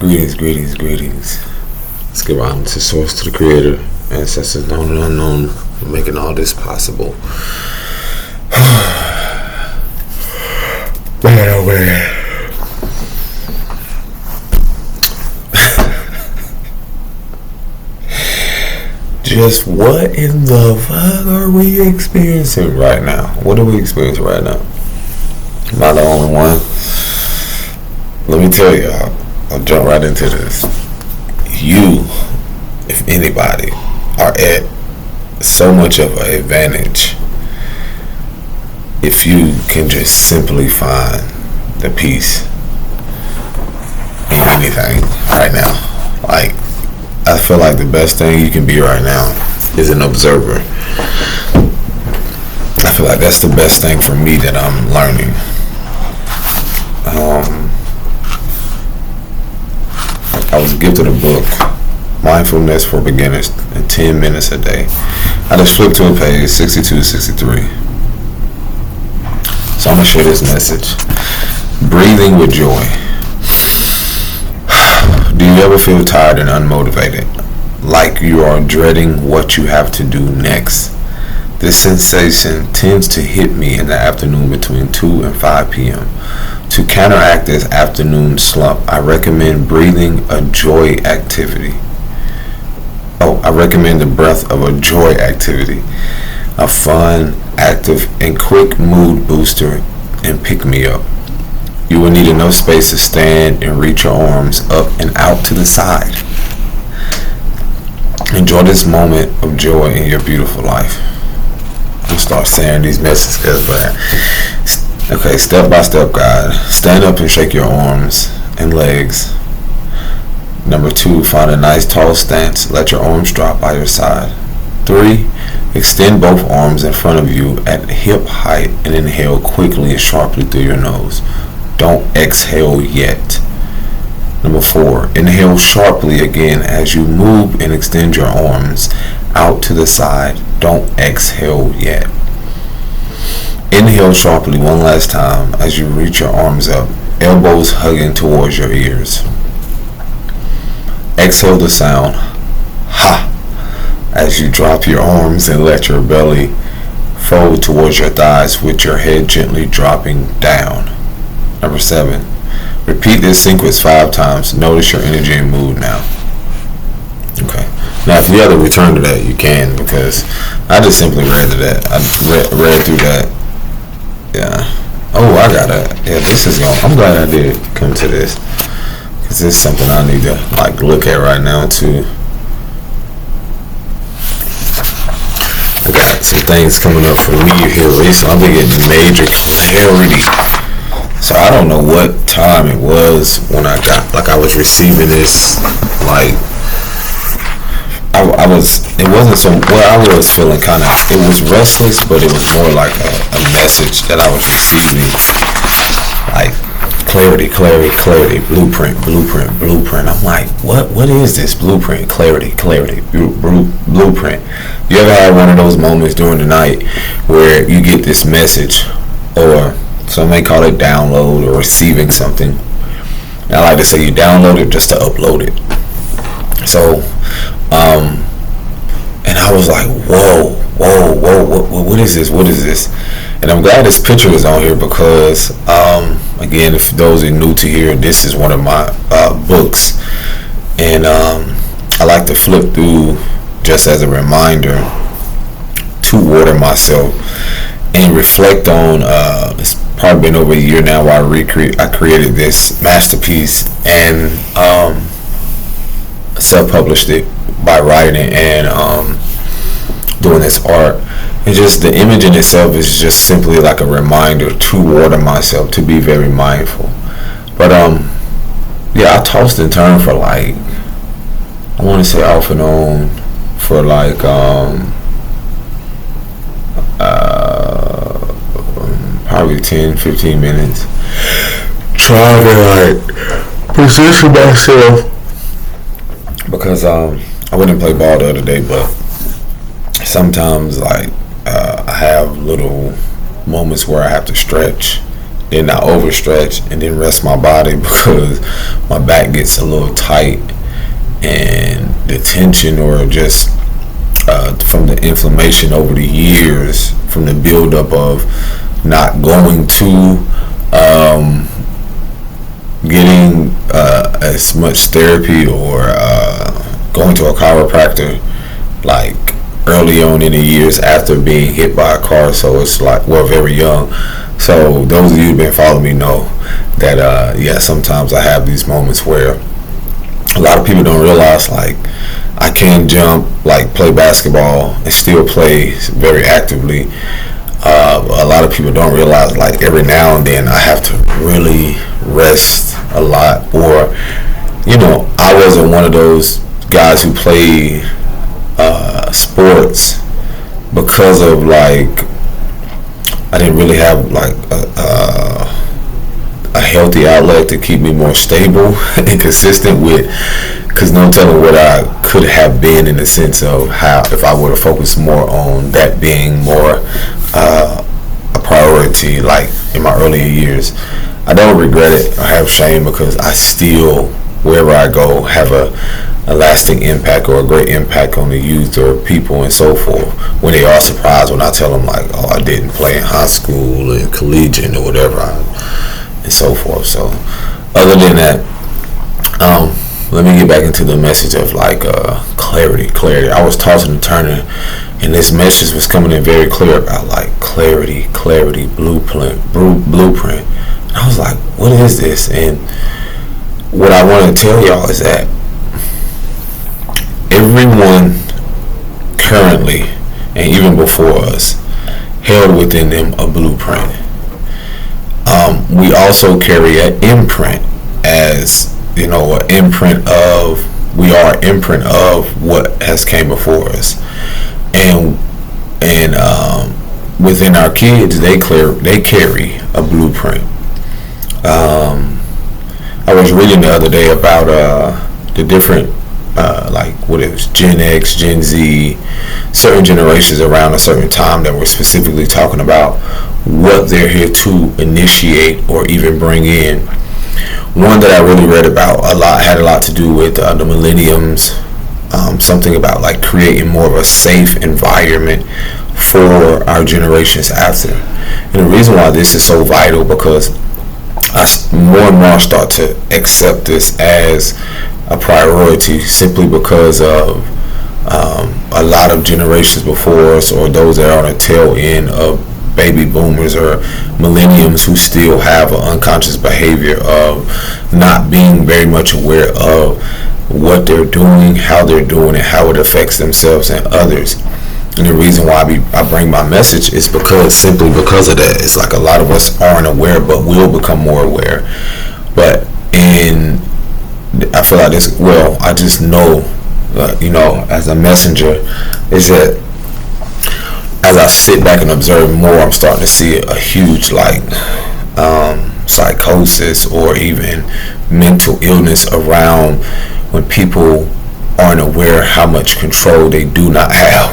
Greetings. Let's give honor to Source, to the Creator, ancestors known and unknown, for making all this possible. Man, oh man. Just what in the fuck are we experiencing right now? What are we experiencing right now? Am I the only one? Let me tell y'all. I'll jump right into this. You, if anybody, are at so much of an advantage if you can just simply find the peace in anything right now. Like, I feel like the best thing you can be right now is an observer. I feel like that's the best thing for me that I'm learning. I was gifted a book, Mindfulness for Beginners in 10 minutes a day. I just flipped to a page, 62, 63. So I'm going to share this message. Breathing with joy. Do you ever feel tired and unmotivated? Like you are dreading what you have to do next? This sensation tends to hit me in the afternoon between 2 and 5 p.m. To counteract this afternoon slump, I recommend breathing a joy activity. I recommend the breath of a joy activity. A fun, active, and quick mood booster and pick-me-up. You will need enough space to stand and reach your arms up and out to the side. Enjoy this moment of joy in your beautiful life. I'm gonna start saying these messages, but okay, step by step guide. Stand up and shake your arms and legs. Number 2, find a nice tall stance. Let your arms drop by your side. 3, extend both arms in front of you at hip height and inhale quickly and sharply through your nose. Don't exhale yet. Number 4, inhale sharply again as you move and extend your arms out to the side. Don't exhale yet. Inhale sharply one last time as you reach your arms up, elbows hugging towards your ears. Exhale the sound, ha, as you drop your arms and let your belly fold towards your thighs with your head gently dropping down. Number 7, repeat this sequence 5 times. Notice your energy and mood now. Okay. Now, if you have to return to that, you can, because I just simply read to that. I read through that. Yeah. Oh, I got it. Yeah, this is going. I'm glad I did come to this, because it's something I need to look at right now too. I got some things coming up for me here recently. I've been getting major clarity. So I don't know what time it was when I got, I was receiving this, I was feeling kind of, it was restless, but it was more like a message that I was receiving, clarity, blueprint. I'm like, what is this? Blueprint, clarity, blueprint. You ever had one of those moments during the night where you get this message, or some may call it download or receiving something? And I like to say you download it just to upload it. So, and I was like, whoa, what is this? And I'm glad this picture is on here because, again, if those are new to here, this is one of my books. And I like to flip through just as a reminder to water myself and reflect on, it's probably been over a year now where I created this masterpiece and self-published it by writing and doing this art. And just the image in itself is just simply like a reminder to water myself, to be very mindful. But I tossed and turned for I want to say off and on for probably 10-15 minutes, trying to position myself, because I wouldn't play ball the other day, but sometimes I have little moments where I have to stretch then I overstretch, and then rest my body because my back gets a little tight, and the tension or just from the inflammation over the years, from the buildup of not going to getting as much therapy or going to a chiropractor like early on in the years after being hit by a car. So it's like, well, very young. So those of you who've been following me know that sometimes I have these moments where a lot of people don't realize, like, I can jump, like play basketball and still play very actively. A lot of people don't realize, like, every now and then I have to really rest a lot. Or, I wasn't one of those guys who play sports because of, like, I didn't really have like a healthy outlet to keep me more stable and consistent with, because no telling what I could have been, in the sense of how, if I would have focused more on that being more a priority, like in my earlier years. I don't regret it or have shame, because I still, wherever I go, have a lasting impact or a great impact on the youth or people and so forth, when they are surprised when I tell them, like, oh, I didn't play in high school and collegiate or whatever, and so forth. So other than that, let me get back into the message of, like, clarity. I was tossing and turning, and this message was coming in very clear about, like, clarity, blueprint. And I was like, what is this? And what I want to tell y'all is that everyone currently, and even before us, held within them a blueprint. We also carry an imprint, as an imprint of, we are an imprint of what has came before us, and within our kids, they carry a blueprint. I was reading the other day about the different like, what it was, Gen X, Gen Z, certain generations around a certain time that were specifically talking about what they're here to initiate or even bring in. One that I really read about a lot had a lot to do with the millenniums, something about, like, creating more of a safe environment for our generations after. And the reason why this is so vital, because I more and more start to accept this as a priority, simply because of a lot of generations before us, or those that are on the tail end of baby boomers or millenniums, who still have an unconscious behavior of not being very much aware of what they're doing, how they're doing it, how it affects themselves and others. And the reason why I bring my message is simply because of that. It's like a lot of us aren't aware, but will become more aware. But I feel like this, well, I just know, as a messenger, is that as I sit back and observe more, I'm starting to see a huge, like, psychosis or even mental illness around when people aren't aware how much control they do not have.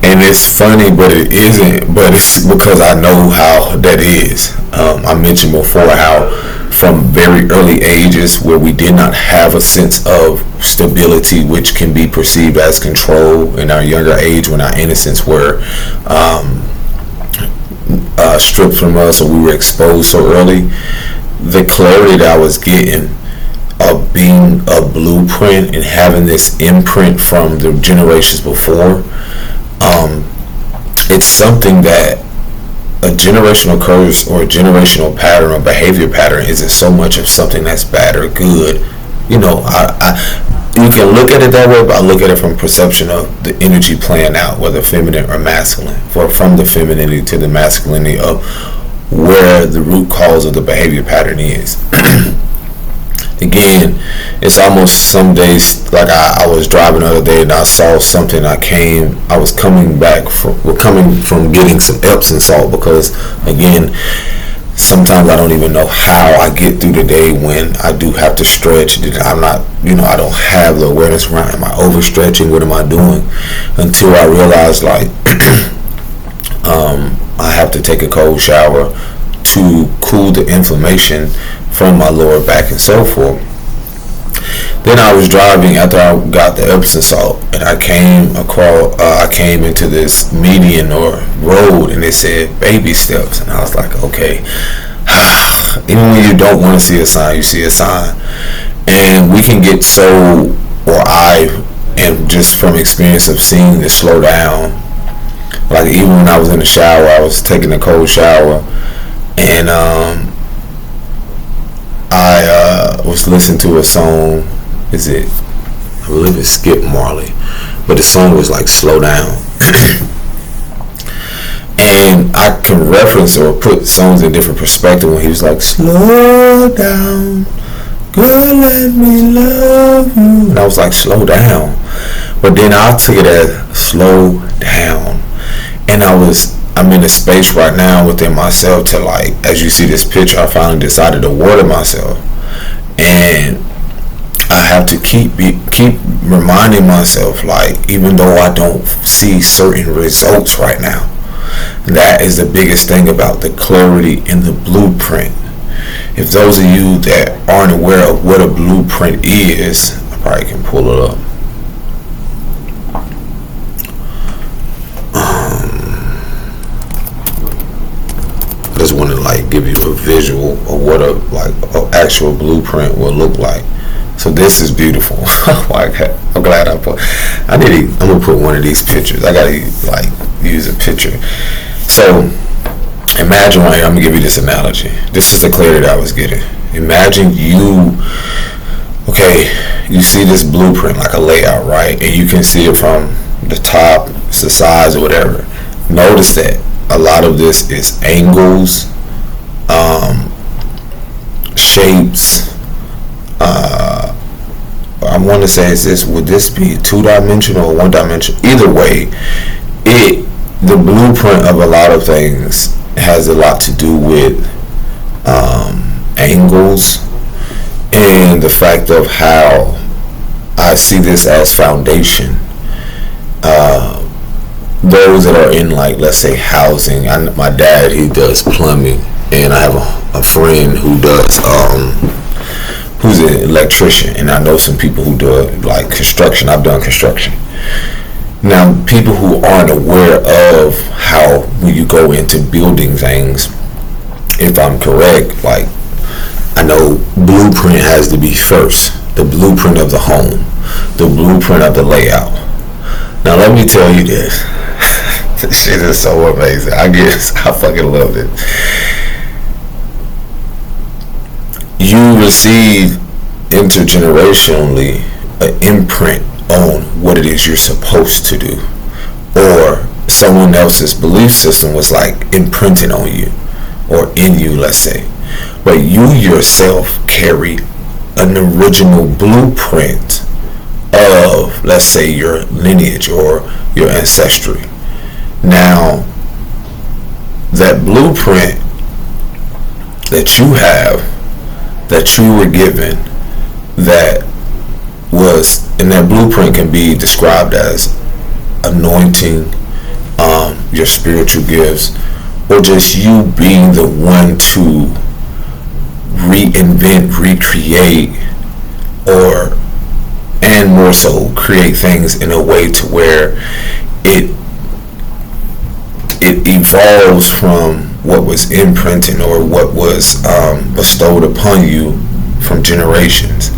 and it's funny, but it isn't. But it's because I know how that is. I mentioned before how from very early ages, where we did not have a sense of stability, which can be perceived as control in our younger age, when our innocence were stripped from us, or we were exposed so early. The clarity that I was getting of being a blueprint and having this imprint from the generations before, it's something that a generational curse or a generational pattern or behavior pattern isn't so much of something that's bad or good. You can look at it that way, but I look at it from perception of the energy playing out, whether feminine or masculine, from the femininity to the masculinity of where the root cause of the behavior pattern is. Again, it's almost some days, like I was driving the other day and I saw something. I was coming from getting some Epsom salt, because again, sometimes I don't even know how I get through the day when I do have to stretch. I'm not, I don't have the awareness around, am I overstretching? What am I doing? Until I realize, like, I have to take a cold shower to cool the inflammation from my lower back and so forth. Then I was driving after I got the Epsom salt, and I came into this median or road, and it said baby steps, and I was like, okay. Even when you don't want to see a sign, you see a sign. And we can get so, or I am just from experience of seeing this slow down. Like even when I was in the shower, I was taking a cold shower, and I was listening to a song. I believe it's Skip Marley, but the song was like Slow Down. And I can reference or put songs in different perspective when he was like, slow down, girl, let me love you. And I was like, slow down. But then I took it as slow down. And I'm in a space right now within myself to, like, as you see this picture, I finally decided to water myself. And I have to keep reminding myself, like, even though I don't see certain results right now, that is the biggest thing about the clarity in the blueprint. If those of you that aren't aware of what a blueprint is, I probably can pull it up. I just want to like give you a visual of what a an actual blueprint will look like. So this is beautiful. Oh my God. I'm glad I'm gonna put one of these pictures. I gotta like use a picture. So imagine right here, I'm gonna give you this analogy. This is the clarity that I was getting. Imagine you see this blueprint like a layout, right? And you can see it from the top, it's the size or whatever. Notice that a lot of this is angles, shapes, I want to say would this be 2-dimensional or 1-dimensional? Either way, the blueprint of a lot of things has a lot to do with angles and the fact of how I see this as foundation. Those that are in, like, let's say housing. My dad, he does plumbing, and I have a friend who does who's an electrician, and I know some people who do like construction. I've done construction. Now, people who aren't aware of how when you go into building things, if I'm correct, like, I know blueprint has to be first. The blueprint of the home, the blueprint of the layout. Now, let me tell you this. This shit is so amazing. I fucking love it. You receive intergenerationally an imprint on what it is you're supposed to do, or someone else's belief system was like imprinted on you or in you, let's say. But you yourself carry an original blueprint of, let's say, your lineage or your ancestry. Now, that blueprint that you have, that you were given, that was, and that blueprint can be described as anointing, your spiritual gifts, or just you being the one to reinvent, recreate, and more so create things in a way to where it evolves from what was imprinted or what was bestowed upon you from generations.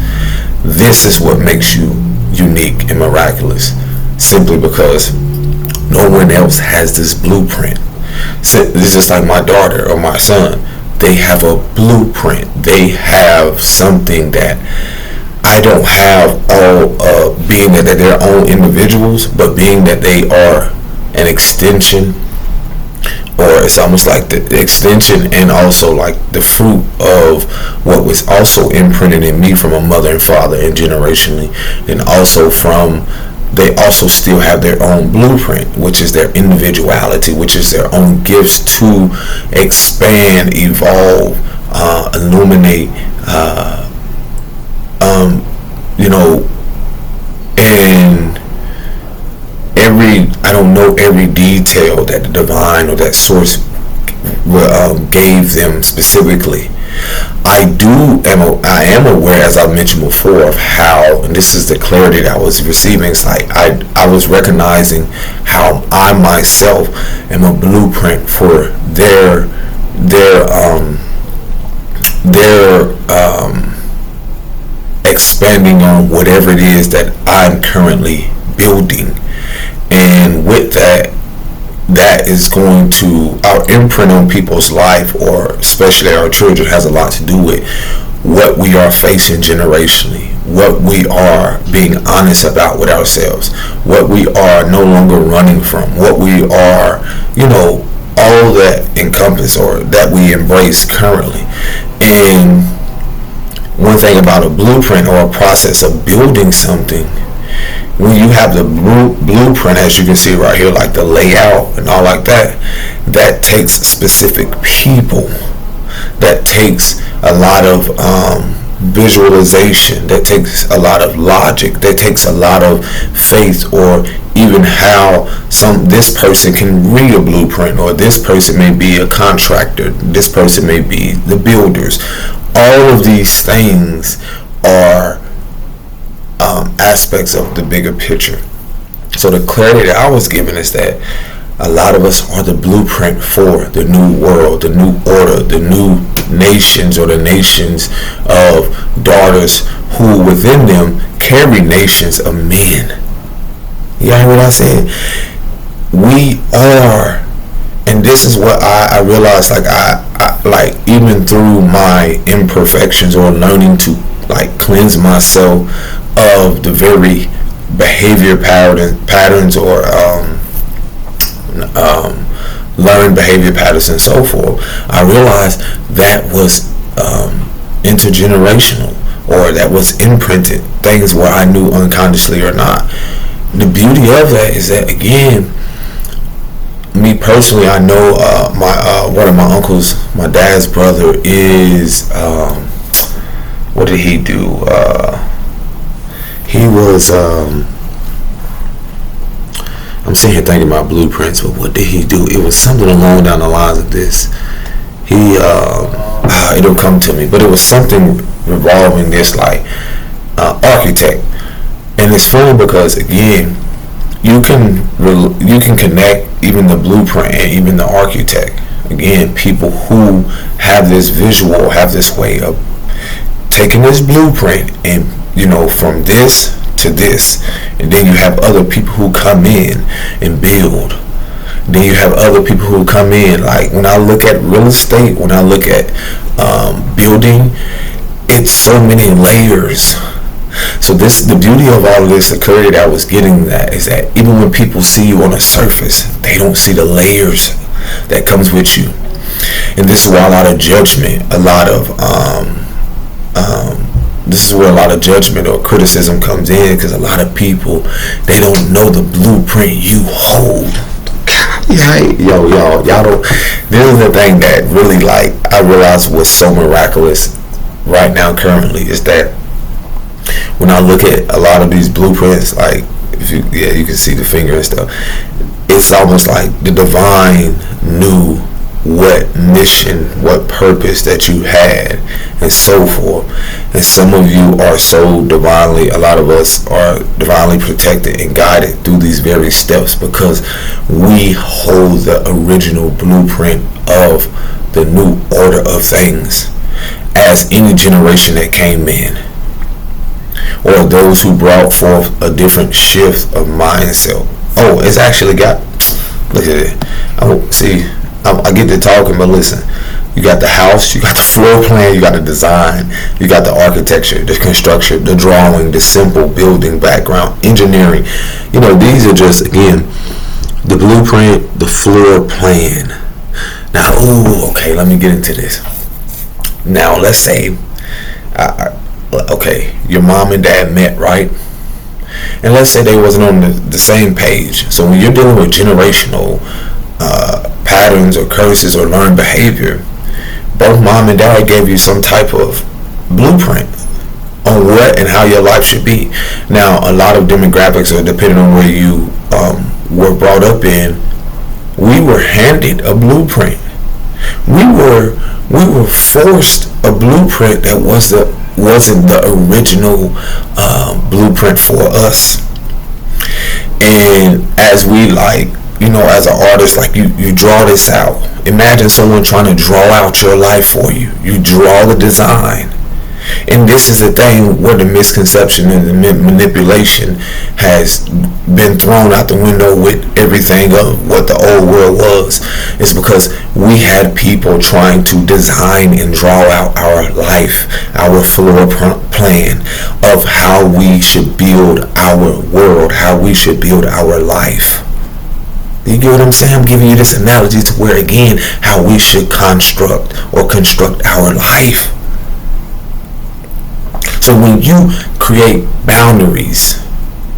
This is what makes you unique and miraculous, simply because no one else has this blueprint. So this is just like my daughter or my son. They have a blueprint. They have something that I don't have, all being that they're own individuals, but being that they are an extension, or it's almost like the extension and also like the fruit of what was also imprinted in me from a mother and father and generationally, and also they also still have their own blueprint, which is their individuality, which is their own gifts to expand, evolve, illuminate, and I don't know every detail that the divine or that source gave them specifically. I am aware, as I mentioned before, of how, and this is the clarity that I was receiving. It's like I was recognizing how I myself am a blueprint for their expanding on whatever it is that I'm currently building. And with that is going to, our imprint on people's life, or especially our children, has a lot to do with what we are facing generationally, what we are being honest about with ourselves, what we are no longer running from, what we are, all that encompass or that we embrace currently. And one thing about a blueprint or a process of building something, when you have the blueprint, as you can see right here, like the layout and all like that, that takes specific people, that takes a lot of visualization, that takes a lot of logic, that takes a lot of faith, or even how this person can read a blueprint, or this person may be a contractor, this person may be the builders. All of these things are aspects of the bigger picture. So the clarity that I was given is that a lot of us are the blueprint for the new world, the new order, the new nations, or the nations of daughters who within them carry nations of men. You hear what I said? We are, and this is what I realized, like I like, even through my imperfections or learning to like cleanse myself of the very behavior patterns or learned behavior patterns and so forth, I realized that was intergenerational, or that was imprinted, things where I knew unconsciously or not. The beauty of that is that, again, me personally, I know one of my uncles, my dad's brother, is what did he do? He was I'm sitting here thinking about blueprints, but what did he do? It was something along down the lines of this. He it'll come to me, but it was something revolving this, like architect. And it's funny because, again, you can connect even the blueprint and even the architect. Again, people who have this visual, have this way of taking this blueprint and, from this to this, and then you have other people who come in and build. Then you have other people who come in, like when I look at real estate, when I look at building, it's so many layers. So the beauty of all of this, the clarity that I was getting, that is that even when people see you on the surface, they don't see the layers that comes with you. And this is why a lot of judgment, this is where a lot of judgment or criticism comes in, because a lot of people, they don't know the blueprint you hold. Y'all don't. This is the thing that really, like, I realized was so miraculous right now currently, is that when I look at a lot of these blueprints, like, you can see the finger and stuff, it's almost like the divine knew what mission, what purpose that you had, and so forth. And some of you are so divinely, a lot of us are divinely protected and guided through these very steps, because we hold the original blueprint of the new order of things, as any generation that came in, or those who brought forth a different shift of mindset. Oh, it's actually got, look at it. Oh, see, I get to talking, but listen, you got the house, you got the floor plan, you got the design, you got the architecture, the construction, the drawing, the simple building background, engineering. These are just, again, the blueprint, the floor plan. Now, okay, let me get into this. Now, let's say, okay, your mom and dad met, right? And let's say they wasn't on the same page. So when you're dealing with generational patterns or curses or learned behavior, both mom and dad gave you some type of blueprint on what and how your life should be. Now, a lot of demographics, or depending on where you were brought up in, we were handed a blueprint. We were forced a blueprint that wasn't the original blueprint for us. And as we as an artist, you draw this out. Imagine someone trying to draw out your life for you. You draw the design. And this is the thing where the misconception and the manipulation has been thrown out the window with everything of what the old world was. It's because we had people trying to design and draw out our life, our floor plan of how we should build our world, how we should build our life. You get what I'm saying? I'm giving you this analogy to where, again, how we should construct our life. So when you create boundaries,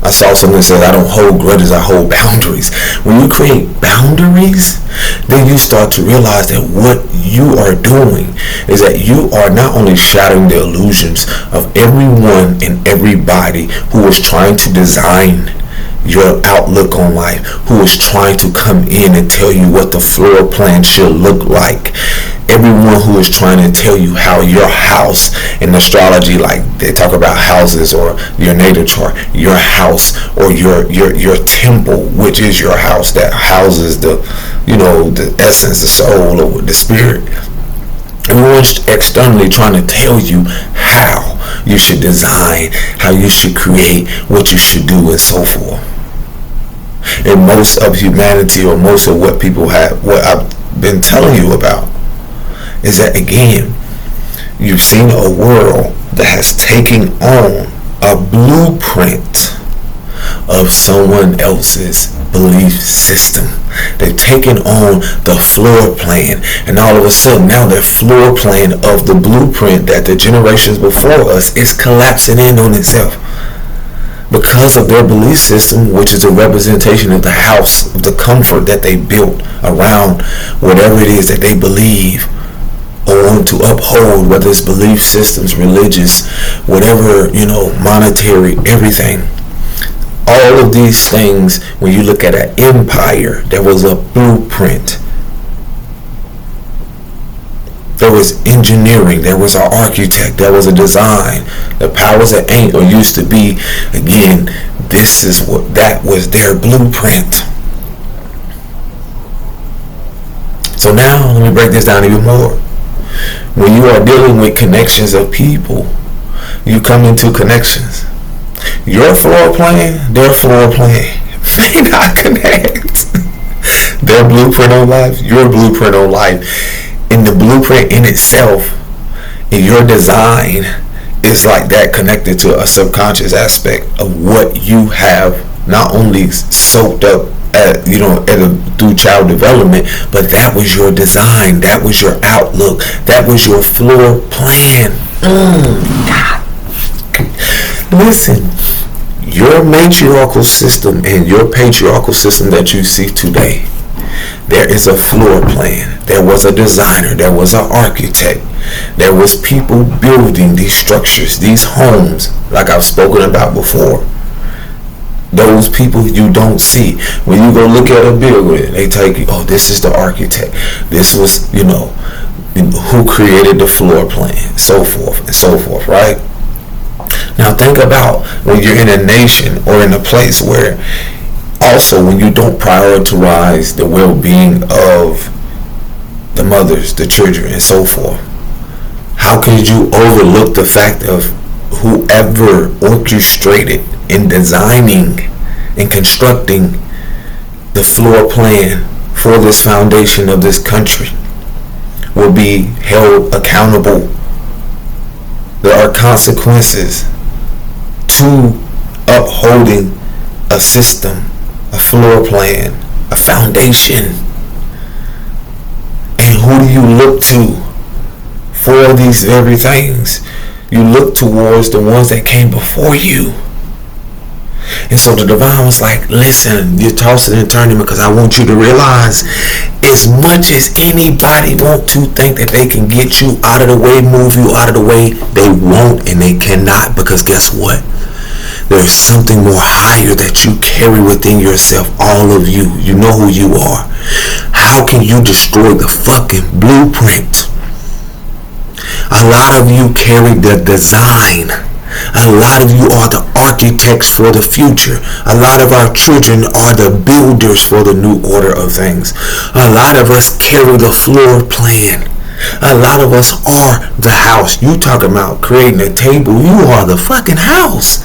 I saw someone say, I don't hold grudges, I hold boundaries. When you create boundaries, then you start to realize that what you are doing is that you are not only shattering the illusions of everyone and everybody who is trying to design your outlook on life, who is trying to come in and tell you what the floor plan should look like. Everyone who is trying to tell you how your house in astrology, like they talk about houses or your natal chart, your house or your temple, which is your house that houses the essence, the soul, or the spirit. Everyone's externally trying to tell you how you should design, how you should create, what you should do, and so forth. And most of humanity, or most of what people have, what I've been telling you about, is that, again, you've seen a world that has taken on a blueprint of someone else's belief system. They've taken on the floor plan, and all of a sudden now their floor plan of the blueprint that the generations before us is collapsing in on itself because of their belief system, which is a representation of the house, of the comfort that they built around whatever it is that they believe or want to uphold, whether it's belief systems, religious, whatever, monetary, everything. All of these things, when you look at an empire, there was a blueprint. There was engineering, there was an architect, there was a design. The powers that ain't or used to be, again, that was their blueprint. So now, let me break this down even more. When you are dealing with connections of people, you come into connections. Your floor plan, their floor plan may not connect. Their blueprint on life, your blueprint on life. And the blueprint in itself, in your design, is like that, connected to a subconscious aspect of what you have not only soaked up through child development, but that was your design, that was your outlook, that was your floor plan. Listen, your matriarchal system and your patriarchal system that you see today, there is a floor plan. There was a designer, there was an architect, there was people building these structures, these homes, like I've spoken about before. Those people you don't see. When you go look at a building, they take you, this is the architect. This was, who created the floor plan, so forth and so forth, right? Now think about when you're in a nation or in a place where also when you don't prioritize the well-being of the mothers, the children, and so forth. How could you overlook the fact of whoever orchestrated in designing and constructing the floor plan for this foundation of this country will be held accountable? There are consequences to upholding a system, a floor plan, a foundation. And who do you look to for these very things? You look towards the ones that came before you. And so the divine was like, listen, you're tossing and turning because I want you to realize, as much as anybody want to think that they can get you out of the way, move you out of the way, they won't and they cannot, because guess what? There's something more higher that you carry within yourself. All of you. You know who you are. How can you destroy the fucking blueprint? A lot of you carry the design. A lot of you are the architects for the future. A lot of our children are the builders for the new order of things. A lot of us carry the floor plan. A lot of us are the house. You talking about creating a table. You are the fucking house.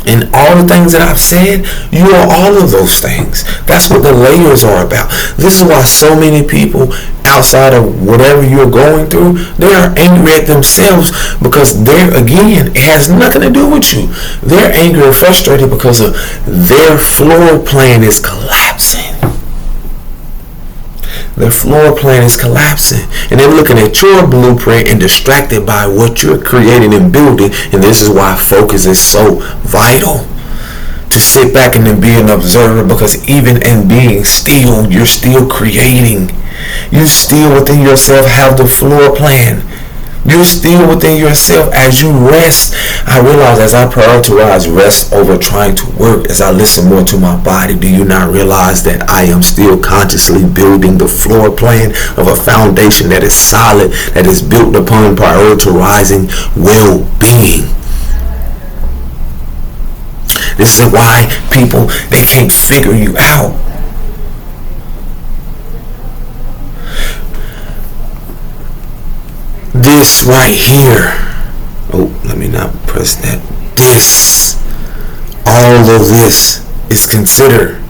And all the things that I've said, you are all of those things. That's what the layers are about. This is why so many people outside of whatever you're going through, they are angry at themselves because again, it has nothing to do with you. They're angry or frustrated because of their floor plan is collapsing. Their floor plan is collapsing. And they're looking at your blueprint and distracted by what you're creating and building. And this is why focus is so vital. To sit back and then be an observer, because even in being still, you're still creating. You still within yourself have the floor plan. You're still within yourself as you rest. I realize as I prioritize rest over trying to work, as I listen more to my body, do you not realize that I am still consciously building the floor plan of a foundation that is solid, that is built upon prioritizing well-being? This is why people, they can't figure you out. This right here, let me not press that. All of this is considered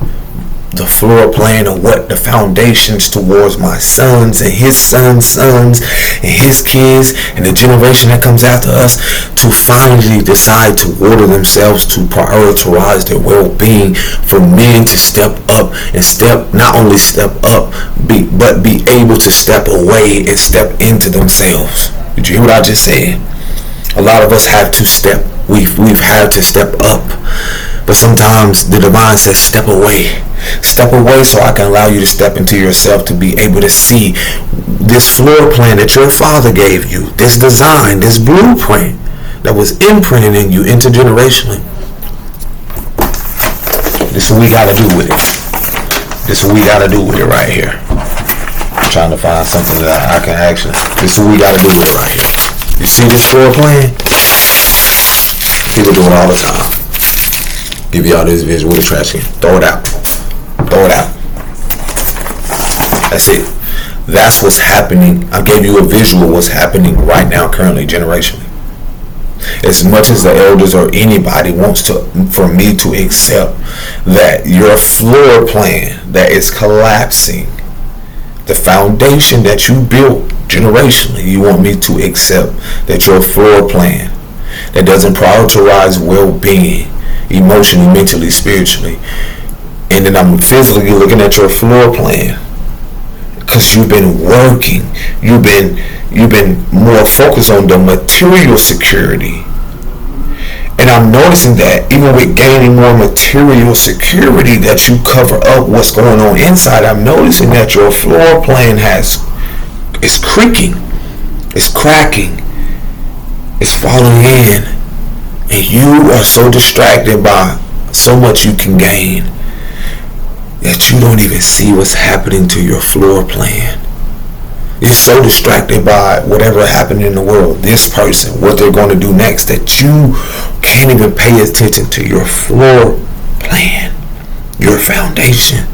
the floor plan of what the foundations towards my sons and his sons' sons and his kids and the generation that comes after us to finally decide to order themselves to prioritize their well-being, for men to step up and not only step up, but be able to step away and step into themselves. Did you hear what I just said? A lot of us have to step. We've had to step up. But sometimes the divine says, step away. Step away so I can allow you to step into yourself, to be able to see this floor plan that your father gave you, this design, this blueprint that was imprinted in you intergenerationally. This is what we got to do with it. This is what we got to do with it right here. I'm trying to find something that I can actually. This is what we got to do with it right here. You see this floor plan? People do it all the time. Give y'all this visual with a trash can. Throw it out. Throw it out. That's it. That's what's happening. I gave you a visual of what's happening right now, currently, generationally. As much as the elders or anybody wants for me to accept that your floor plan that is collapsing, the foundation that you built generationally, you want me to accept that your floor plan that doesn't prioritize well-being, emotionally, mentally, spiritually, and then I'm physically looking at your floor plan because you've been working, you've been more focused on the material security. And I'm noticing that even with gaining more material security, that you cover up what's going on inside. I'm noticing that your floor plan is creaking, it's cracking, it's falling in, and you are so distracted by so much you can gain that you don't even see what's happening to your floor plan. You're so distracted by whatever happened in the world, this person, what they're going to do next, that you can't even pay attention to your floor plan, your foundation.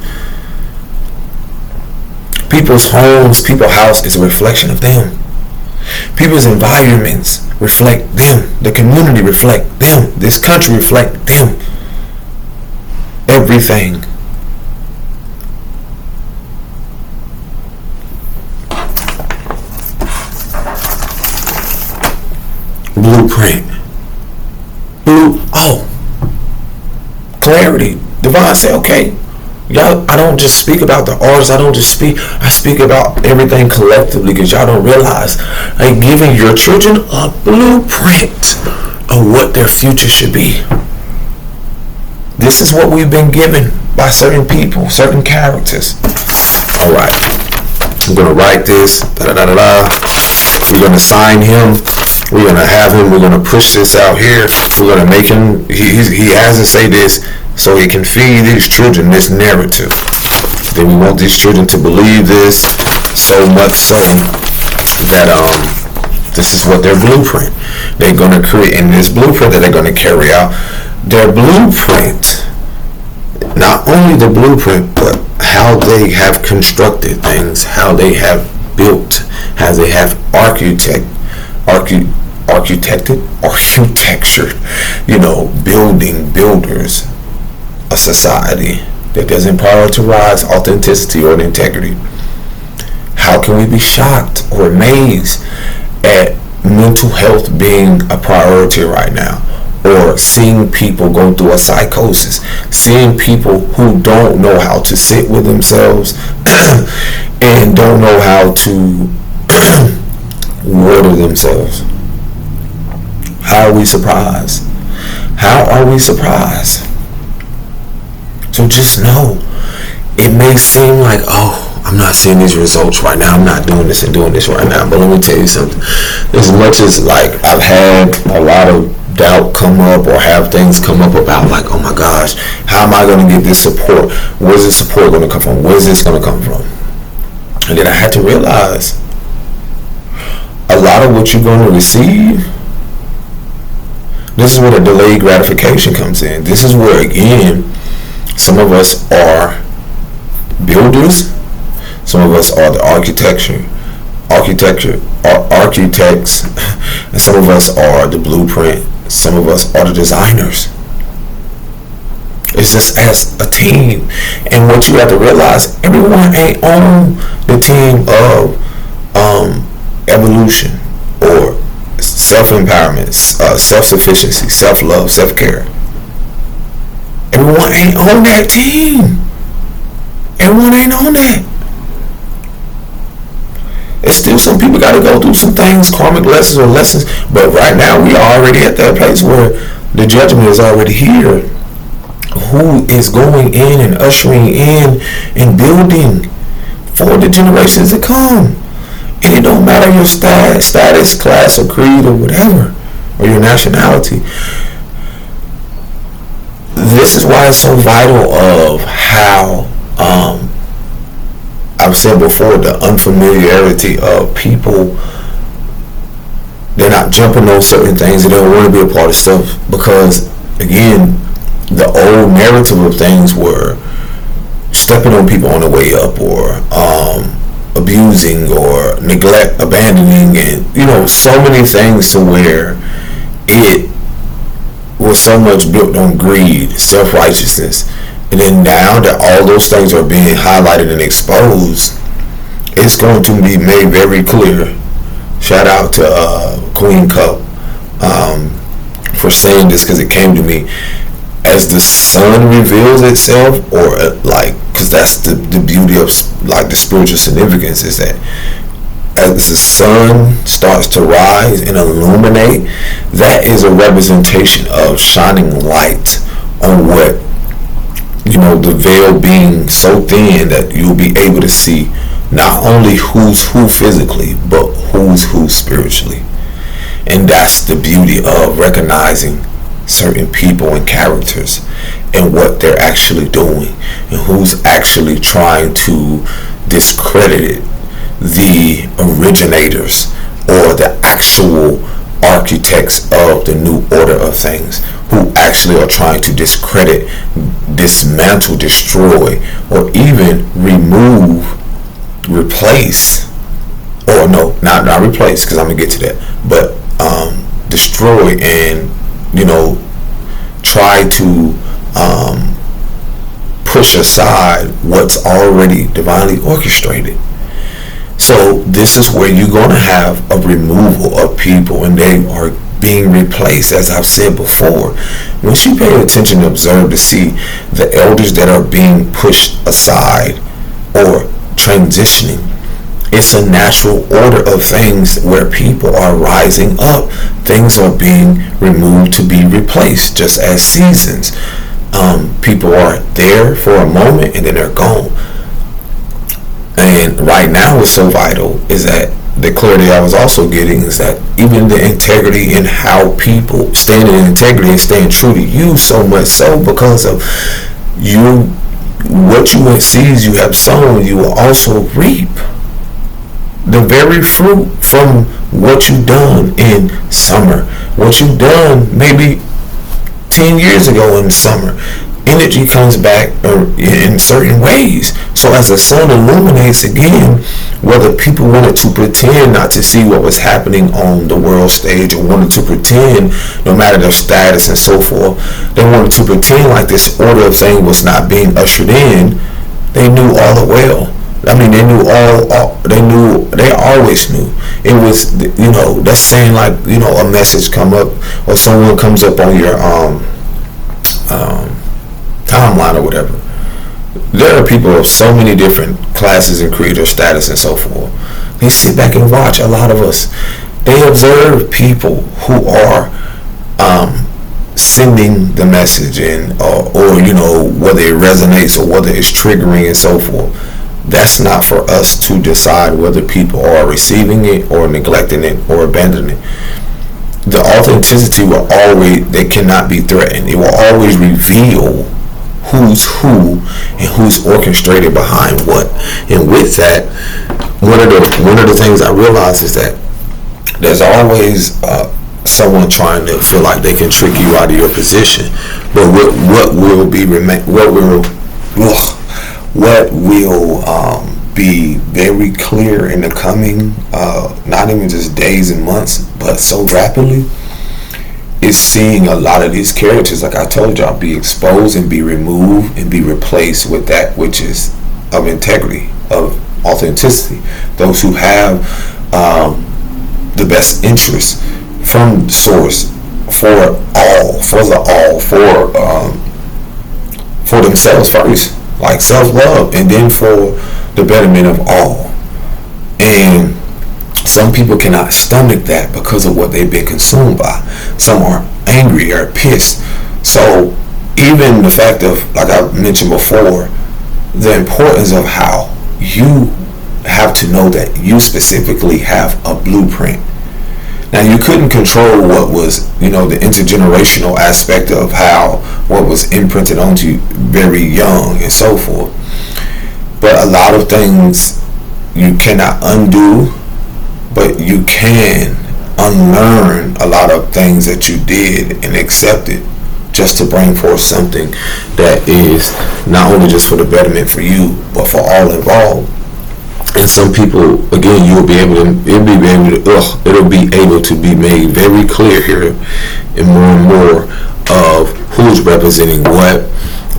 People's homes, people's house is a reflection of them. People's environments reflect them. The community reflect them. This country reflect them. Everything. Blueprint. Clarity. Divine say, okay, y'all, I don't just speak about the artists. I speak about everything collectively, because y'all don't realize I'm giving your children a blueprint of what their future should be. This is what we've been given by certain people, certain characters. All right. I'm going to write this. We're going to sign him. We're gonna have him. We're gonna push this out here. We're gonna make him. He has to say this so he can feed these children this narrative. Then we want these children to believe this so much so that this is what their blueprint. They're gonna create in this blueprint that they're gonna carry out. Their blueprint, not only the blueprint, but how they have constructed things, how they have built, how they have architecture, builders, a society that doesn't prioritize authenticity or integrity. How can we be shocked or amazed at mental health being a priority right now? Or seeing people go through a psychosis, seeing people who don't know how to sit with themselves and don't know how to water themselves. How are we surprised? How are we surprised? So just know, it may seem like, I'm not seeing these results right now. I'm not doing this and doing this right now. But let me tell you something. As much as like I've had a lot of doubt come up or have things come up about like, oh my gosh, how am I going to get this support? Where's this support going to come from? Where's this going to come from? And then I had to realize a lot of what you're going to receive, this is where the delayed gratification comes in. This is where, again, some of us are builders, some of us are the architects, and some of us are the blueprint, some of us are the designers. It's just as a team. And what you have to realize, everyone ain't on the team of evolution or self-empowerment, self-sufficiency, self-love, self-care. Everyone ain't on that team. Everyone ain't on that. It's still some people got to go through some things, karmic lessons or lessons. But right now, we are already at that place where the judgment is already here. Who is going in and ushering in and building for the generations to come? And it don't matter your status, class, or creed, or whatever, or your nationality. This is why it's so vital of how I've said before, the unfamiliarity of people. They're not jumping on certain things. They don't want to be a part of stuff because, again, the old narrative of things were stepping on people on the way up, or abusing, or neglect, abandoning, and so many things to where it was so much built on greed, self-righteousness. And then now that all those things are being highlighted and exposed, it's going to be made very clear. Shout out to Queen Cup for saying this, because it came to me. As the sun reveals itself, or because that's the beauty of like the spiritual significance, is that as the sun starts to rise and illuminate, that is a representation of shining light on what, the veil being so thin that you'll be able to see not only who's who physically, but who's who spiritually. And that's the beauty of recognizing certain people and characters and what they're actually doing and who's actually trying to discredit the originators or the actual architects of the new order of things, who actually are trying to discredit, dismantle, destroy, or even remove, replace, or no, not replace, because I'm gonna get to that, but destroy and try to push aside what's already divinely orchestrated. So this is where you're going to have a removal of people, and they are being replaced, as I've said before. Once you pay attention and observe to see the elders that are being pushed aside or transitioning, it's a natural order of things where people are rising up. Things are being removed to be replaced, just as seasons. People are there for a moment and then they're gone. And right now what's so vital is that the clarity I was also getting is that even the integrity in how people stand in integrity and staying true to you, so much so because of you, what you seeds you have sown, you will also reap the very fruit from what you done in summer, what you done maybe 10 years ago in summer. Energy comes back in certain ways. So as the sun illuminates again, whether people wanted to pretend not to see what was happening on the world stage, or wanted to pretend, no matter their status and so forth, they wanted to pretend like this order of things was not being ushered in, they knew all the well. I mean, they knew they always knew. It was, that's saying like, a message come up or someone comes up on your timeline or whatever. There are people of so many different classes and creed or status and so forth. They sit back and watch. A lot of us, they observe people who are sending the message or whether it resonates or whether it's triggering and so forth. That's not for us to decide whether people are receiving it or neglecting it or abandoning it. The authenticity they cannot be threatened. It will always reveal who's who and who's orchestrated behind what. And with that, one of the things I realize is that there's always someone trying to feel like they can trick you out of your position. But what will be very clear in the coming, not even just days and months, but so rapidly, is seeing a lot of these characters, like I told y'all, be exposed and be removed and be replaced with that which is of integrity, of authenticity. Those who have the best interest from the source for themselves first, like self-love, and then for the betterment of all. And some people cannot stomach that because of what they've been consumed by. Some are angry or pissed. So even the fact of, like I mentioned before, the importance of how you have to know that you specifically have a blueprint. Now, you couldn't control what was, the intergenerational aspect of what was imprinted onto you very young and so forth. But a lot of things you cannot undo, but you can unlearn a lot of things that you did and accept it, just to bring forth something that is not only just for the betterment for you, but for all involved. And some people, again, it'll be able to be made very clear here, and more of who's representing what,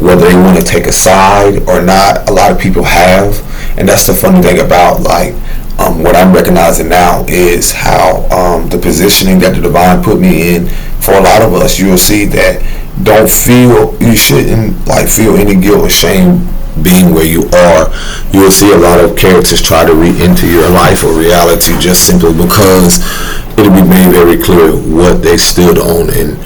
whether they want to take a side or not. A lot of people have, and that's the funny thing about what I'm recognizing now is how the positioning that the divine put me in. For a lot of us, you'll see that you shouldn't feel any guilt or shame being where you are. You'll see a lot of characters try to re-enter your life or reality just simply because it'll be made very clear what they stood on and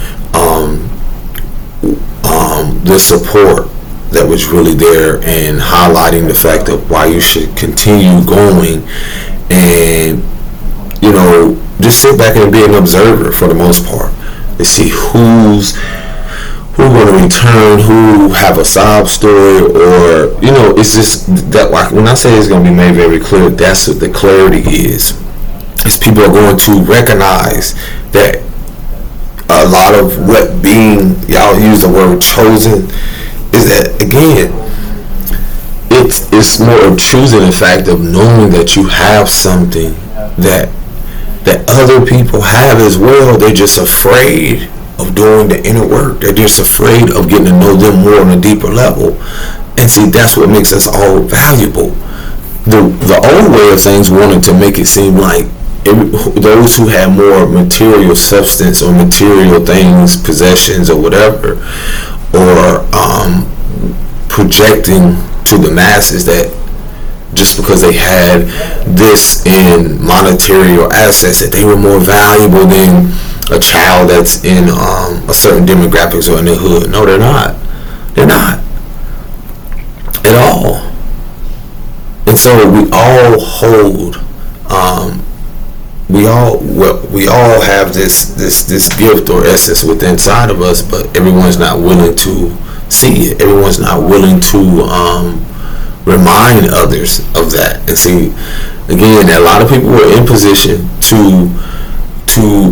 the support that was really there, and highlighting the fact of why you should continue going, and just sit back and be an observer for the most part to see who's going to return, who have a sob story, or it's just that, like when I say it's going to be made very clear, that's what the clarity is people are going to recognize that a lot of what being, y'all use the word chosen, is that, again, it's more of choosing the fact of knowing that you have something that other people have as well. They're just afraid of doing the inner work. They're just afraid of getting to know them more on a deeper level. And see, that's what makes us all valuable. The old way of things wanted to make it seem like those who had more material substance or material things, possessions or whatever, or projecting to the masses that just because they had this in monetary or assets, that they were more valuable than a child that's in a certain demographics or in the hood. No, they're not. They're not at all. And so we all hold we all have this gift or essence within inside of us, but everyone's not willing to see it. Everyone's not willing to remind others of that. And see, again, a lot of people were in position to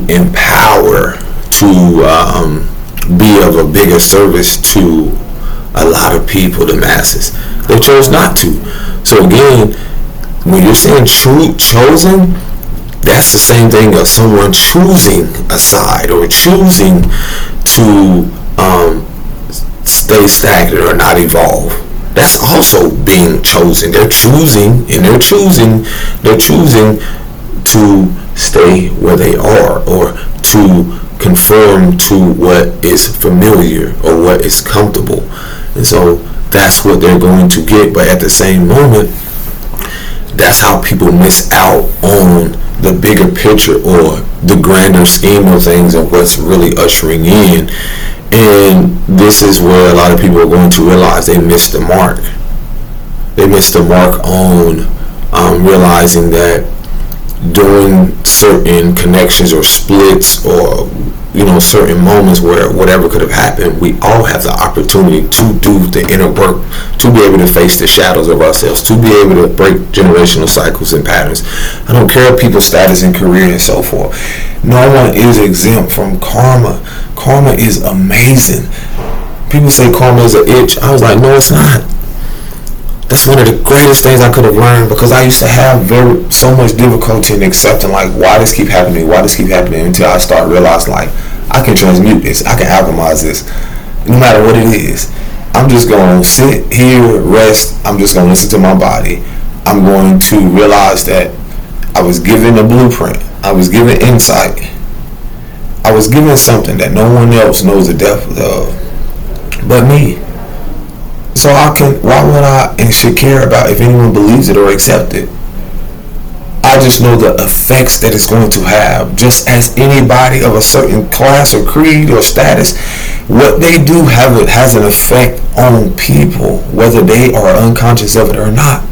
empower, to be of a bigger service to a lot of people, the masses. They chose not to. So again, when you're saying chosen, that's the same thing as someone choosing a side or choosing to stay stagnant or not evolve. That's also being chosen. They're choosing to stay where they are, or to conform to what is familiar or what is comfortable. And so that's what they're going to get. But at the same moment, that's how people miss out on the bigger picture or the grander scheme of things and what's really ushering in. And this is where a lot of people are going to realize they missed the mark. They missed the mark on realizing that during certain connections or splits or certain moments where whatever could have happened, we all have the opportunity to do the inner work, to be able to face the shadows of ourselves, to be able to break generational cycles and patterns. I don't care people's status and career and so forth. No one is exempt from karma. Karma is amazing. People say karma is an itch. I was like, no, it's not. That's one of the greatest things I could have learned, because I used to have so much difficulty in accepting, like, why this keep happening until I start realizing, like, I can transmute this, I can alchemize this, no matter what it is. I'm just going to sit here, rest, I'm just going to listen to my body. I'm going to realize that I was given a blueprint, I was given insight, I was given something that no one else knows the depth of but me. So why would I and should care about if anyone believes it or accept it? I just know the effects that it's going to have. Just as anybody of a certain class or creed or status, what they do has an effect on people, whether they are unconscious of it or not.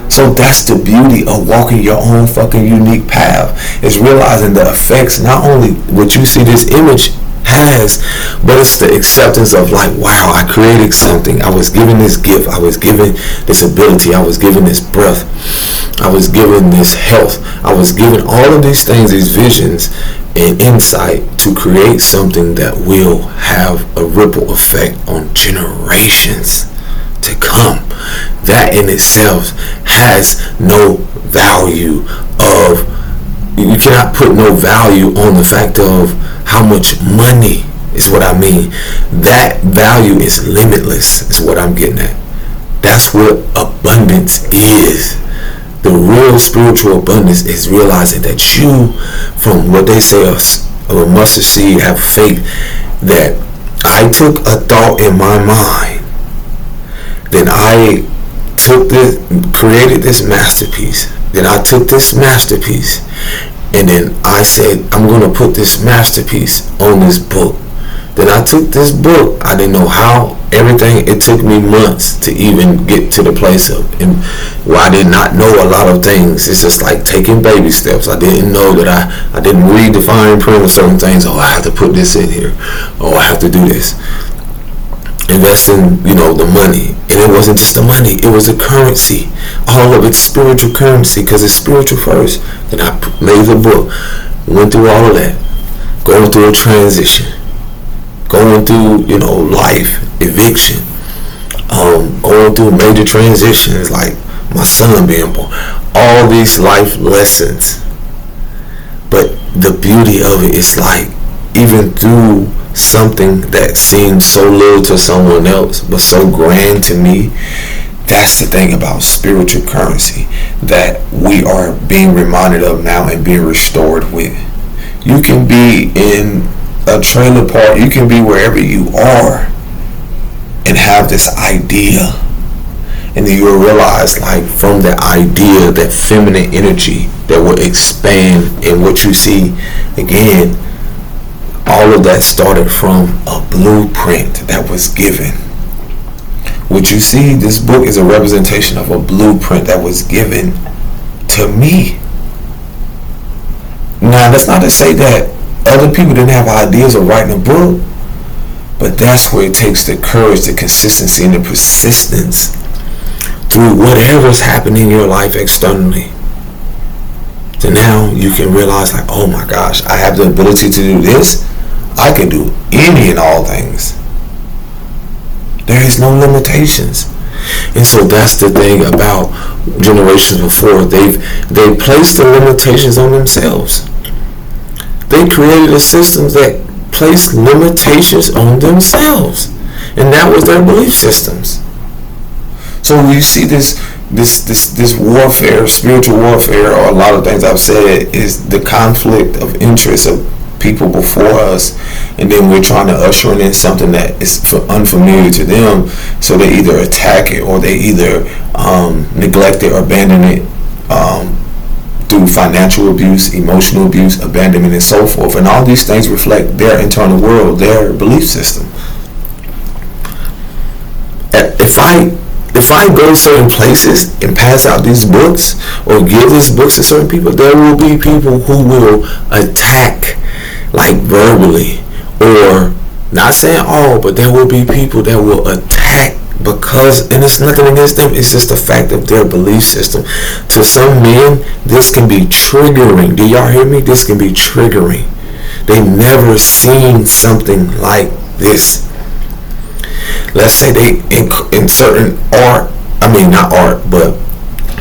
So that's the beauty of walking your own fucking unique path, is realizing the effects, not only what you see this image has, but it's the acceptance of, like, wow, I created something, I was given this gift, I was given this ability, I was given this breath, I was given this health, I was given all of these things, these visions and insight to create something that will have a ripple effect on generations to come. That in itself has no value of, you cannot put no value on the fact of how much money is what I mean. That value is limitless, is what I'm getting at. That's what abundance is. The real spiritual abundance is realizing that you, from what they say of a mustard seed, have faith that I took a thought in my mind, then I took this, created this masterpiece, then I took this masterpiece, and then I said, I'm going to put this masterpiece on this book. Then I took this book, I didn't know how, everything, it took me months to even get to the place of, and where I did not know a lot of things. It's just like taking baby steps. I didn't know that I didn't read the fine print of certain things. Oh, I have to put this in here. Oh, I have to do this. Investing, the money. And it wasn't just the money, it was the currency. All of it's spiritual currency, because it's spiritual first. Then I made the book, went through all of that, going through a transition, going through, life, eviction, going through major transitions, like my son being born, all these life lessons. But the beauty of it is, like, even through something that seems so little to someone else but so grand to me, that's the thing about spiritual currency that we are being reminded of now and being restored with. You can be in a trailer park, you can be wherever you are and have this idea, and then you'll realize, like, from the idea, that feminine energy that will expand, and what you see again, all of that started from a blueprint that was given. What you see, this book is a representation of a blueprint that was given to me. Now, that's not to say that other people didn't have ideas of writing a book, but that's where it takes the courage, the consistency, and the persistence through whatever's happening in your life externally. So now you can realize, like, oh my gosh, I have the ability to do this. I can do any and all things. There is no limitations. And so that's the thing about generations before. They placed the limitations on themselves. They created a system that placed limitations on themselves, and that was their belief systems. So you see this warfare, spiritual warfare, or a lot of things I've said, is the conflict of interest of people before us, and then we're trying to usher in something that is unfamiliar to them, so they either attack it or they either neglect it or abandon it through financial abuse, emotional abuse, abandonment, and so forth. And all these things reflect their internal world, their belief system. If I go to certain places and pass out these books or give these books to certain people, there will be people who will attack, like verbally, or not saying all, but there will be people that will attack because, and it's nothing against them, it's just the fact of their belief system. To some men, this can be triggering. Do y'all hear me? This can be triggering. They've never seen something like this. Let's say they in certain art, I mean not art, but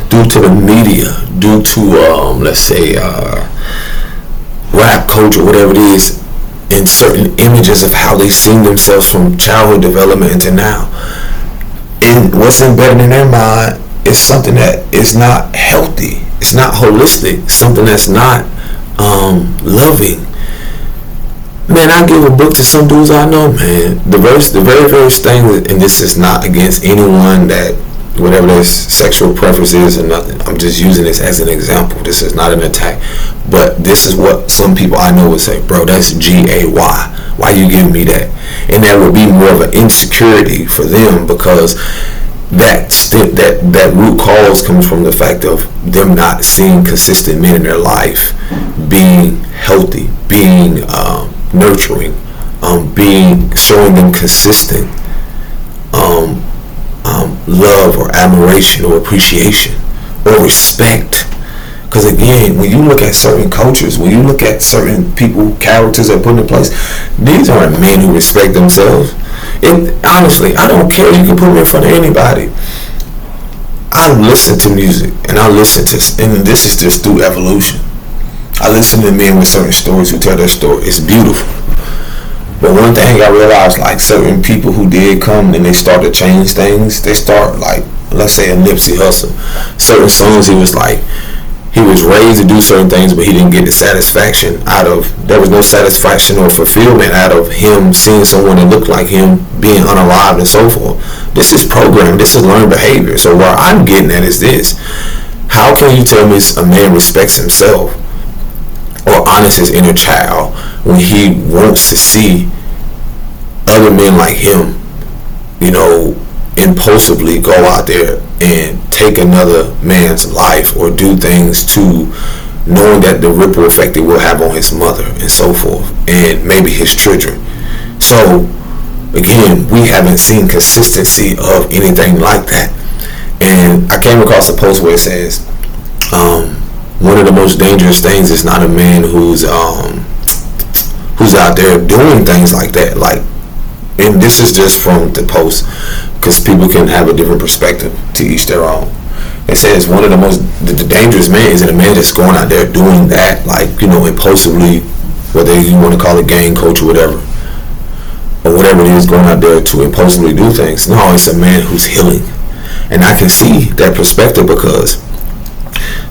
due to the media, due to let's say rap culture, whatever it is, in certain images of how they seen themselves from childhood development into now, and what's embedded in their mind is something that is not healthy, it's not holistic, something that's not loving. Man, I give a book to some dudes I know, man. The very first thing, and this is not against anyone that, whatever their sexual preference is or nothing. I'm just using this as an example. This is not an attack. But this is what some people I know would say, bro, that's GAY. Why you giving me that? And that would be more of an insecurity for them, because that root cause comes from the fact of them not seeing consistent men in their life being healthy, being nurturing, showing them consistent love or admiration or appreciation or respect. Because again, when you look at certain cultures, when you look at certain people, characters that are put in place, these aren't men who respect themselves. And honestly, I don't care. You can put me in front of anybody. I listen to music, and I listen to, and this is just through evolution, I listen to men with certain stories who tell their story. It's beautiful. But one thing I realized, like certain people who did come and they start to change things, they start like, let's say a Nipsey Hussle. Certain songs he was raised to do certain things, but he didn't get the satisfaction there was no satisfaction or fulfillment out of him seeing someone that looked like him being unalived and so forth. This is programming, this is learned behavior. So where I'm getting at is this: how can you tell me a man respects himself or honors his inner child when he wants to see other men like him, impulsively go out there and take another man's life or do things to, knowing that the ripple effect it will have on his mother and so forth, and maybe his children? So again, we haven't seen consistency of anything like that. And I came across a post where it says, one of the most dangerous things is not a man who's out there doing things like that. Like, and this is just from the post, because people can have a different perspective, to each their own. It says one of the dangerous men isn't a man that's going out there doing that, like, impulsively, whether you want to call it gang culture, whatever, or whatever it is, going out there to impulsively do things. No, it's a man who's healing. And I can see that perspective, because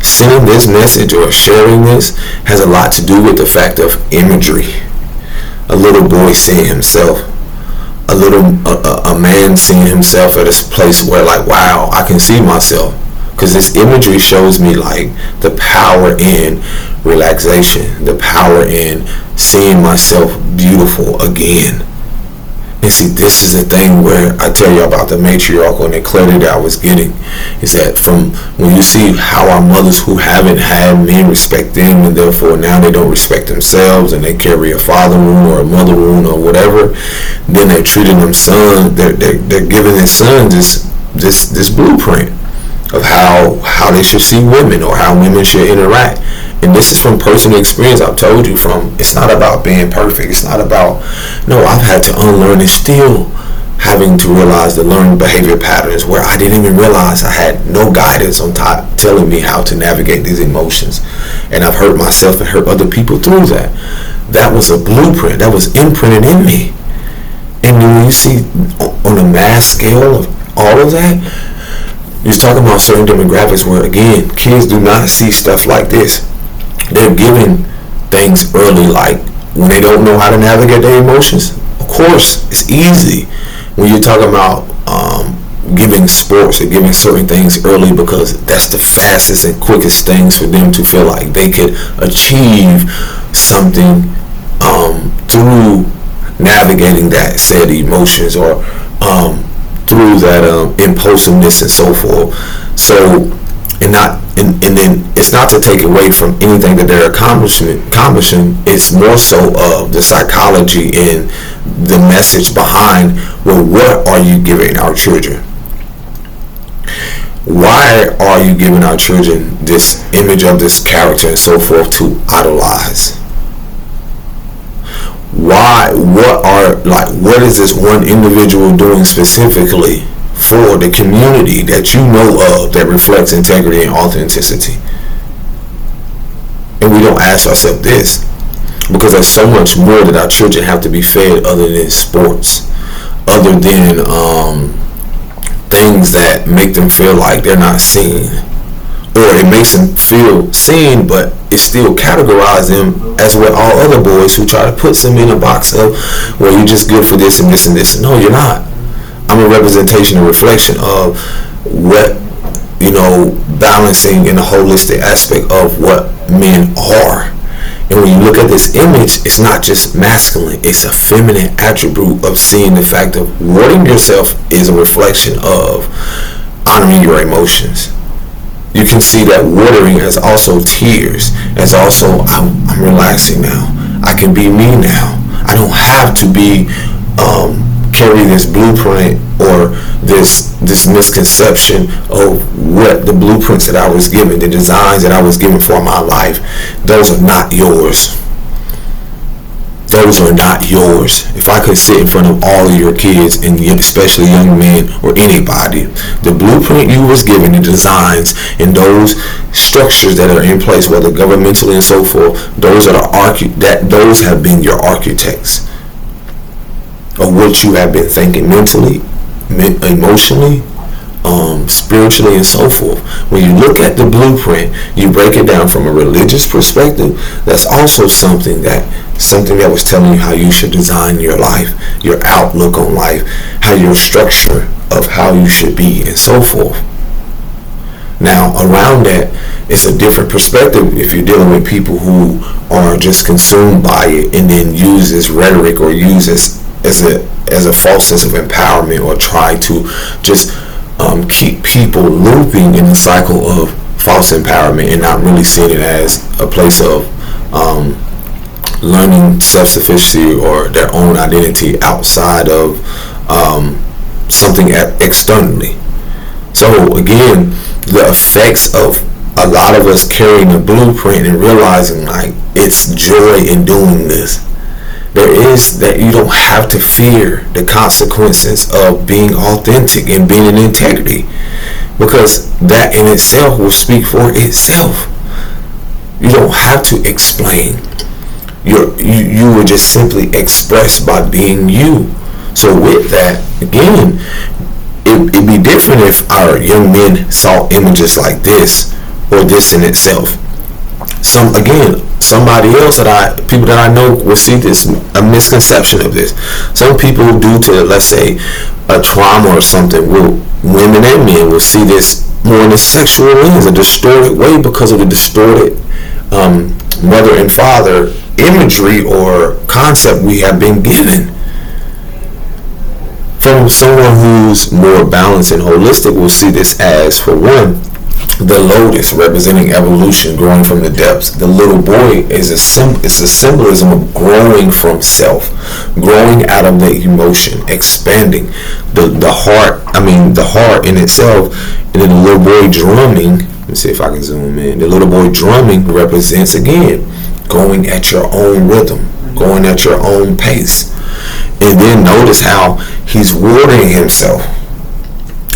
sending this message or sharing this has a lot to do with the fact of imagery. A little boy seeing himself, a man seeing himself at a place where, like, wow, I can see myself, because this imagery shows me like the power in relaxation, the power in seeing myself beautiful again. And see, this is the thing where I tell you about the matriarchal and the clarity that I was getting, is that from when you see how our mothers who haven't had men respect them, and therefore now they don't respect themselves, and they carry a father wound or a mother wound or whatever, then they're treating them son, they're giving their sons this blueprint of how they should see women or how women should interact. And this is from personal experience. I've told you, from it's not about being perfect. It's not about, no, I've had to unlearn and still having to realize the learned behavior patterns where I didn't even realize I had no guidance on top telling me how to navigate these emotions. And I've hurt myself and hurt other people through that. That was a blueprint. That was imprinted in me. And when you see on a mass scale of all of that, you're talking about certain demographics where, again, kids do not see stuff like this. They're given things early, like when they don't know how to navigate their emotions. Of course, it's easy when you're talking about giving sports or giving certain things early, because that's the fastest and quickest things for them to feel like they could achieve something through navigating that said emotions, or through that impulsiveness and so forth. So, and then it's not to take away from anything that they're accomplishing. It's more so of the psychology and the message behind, well, what are you giving our children? Why are you giving our children this image of this character and so forth to idolize? Why? What is this one individual doing specifically for the community that you know of that reflects integrity and authenticity? And we don't ask ourselves this, because there's so much more that our children have to be fed other than sports, other than things that make them feel like they're not seen, or it makes them feel seen, but it still categorizes them as what all other boys who try to put them in a box of, well, you're just good for this and this and this. No, you're not. I'm a representation and reflection of what, balancing in a holistic aspect of what men are. And when you look at this image, it's not just masculine, it's a feminine attribute of seeing the fact of wording yourself is a reflection of honoring your emotions. You can see that watering has also tears. As also, I'm relaxing now. I can be me now. I don't have to be carry this blueprint or this misconception of what the blueprints that I was given, the designs that I was given for my life. Those are not yours. Those are not yours. If I could sit in front of all of your kids, and especially young men or anybody, the blueprint you was given, the designs and those structures that are in place, whether governmentally and so forth, those have been your architects of what you have been thinking mentally, emotionally, spiritually, and so forth. When you look at the blueprint, you break it down from a religious perspective. That's also something that was telling you how you should design your life, your outlook on life, how your structure of how you should be, and so forth. Now, around that, it's a different perspective if you're dealing with people who are just consumed by it and then use this rhetoric or use this as a false sense of empowerment, or try to just keep people looping in the cycle of false empowerment and not really seeing it as a place of learning self-sufficiency or their own identity outside of something externally. So again, the effects of a lot of us carrying a blueprint and realizing like it's joy in doing this. There is that you don't have to fear the consequences of being authentic and being in integrity, because that in itself will speak for itself. You don't have to explain. You will just simply express by being you. So with that, again, it'd be different if our young men saw images like this or this in itself. Somebody else people that I know will see this, a misconception of this. Some people, due to, let's say, a trauma or something, women and men will see this more in a sexual lens, a distorted way, because of the distorted mother and father imagery or concept we have been given. from someone who's more balanced and holistic will see this as, for one, the lotus representing evolution, growing from the depths. The little boy is it's a symbolism of growing from self, growing out of the emotion, expanding the heart. The heart in itself. And then the little boy drumming. Let me see if I can zoom in. The little boy drumming represents, again, going at your own rhythm, going at your own pace. And then notice how he's watering himself.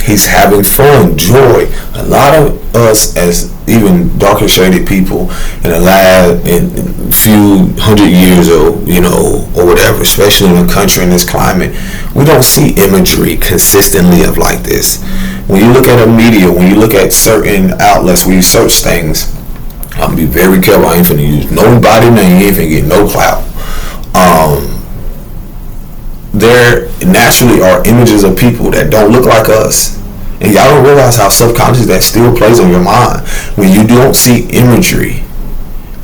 He's having fun, joy. A lot of us, as even darker shaded people in a lab in a few hundred years or whatever, especially in a country in this climate, we don't see imagery consistently of like this. When you look at a media, when you look at certain outlets, when you search things, I'm gonna be very careful. I ain't finna use nobody name, you ain't finna get no clout. There naturally are images of people that don't look like us. And y'all don't realize how subconscious that still plays on your mind when you don't see imagery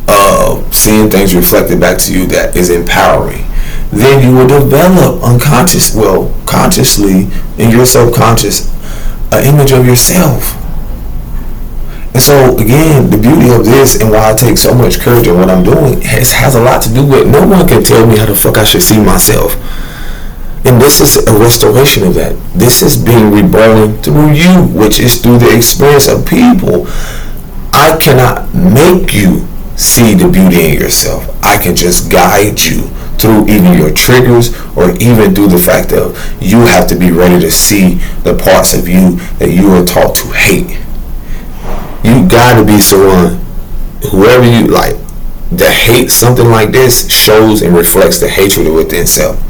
of seeing things reflected back to you that is empowering. Then you will develop consciously in your subconscious, an image of yourself. And so again, the beauty of this and why I take so much courage in what I'm doing has a lot to do with no one can tell me how the fuck I should see myself. And this is a restoration of that. This is being reborn through you, which is through the experience of people. I cannot make you see the beauty in yourself. I can just guide you through even your triggers, or even through the fact of you have to be ready to see the parts of you that you are taught to hate. You gotta be someone, whoever you like, that hates something like this shows and reflects the hatred within self.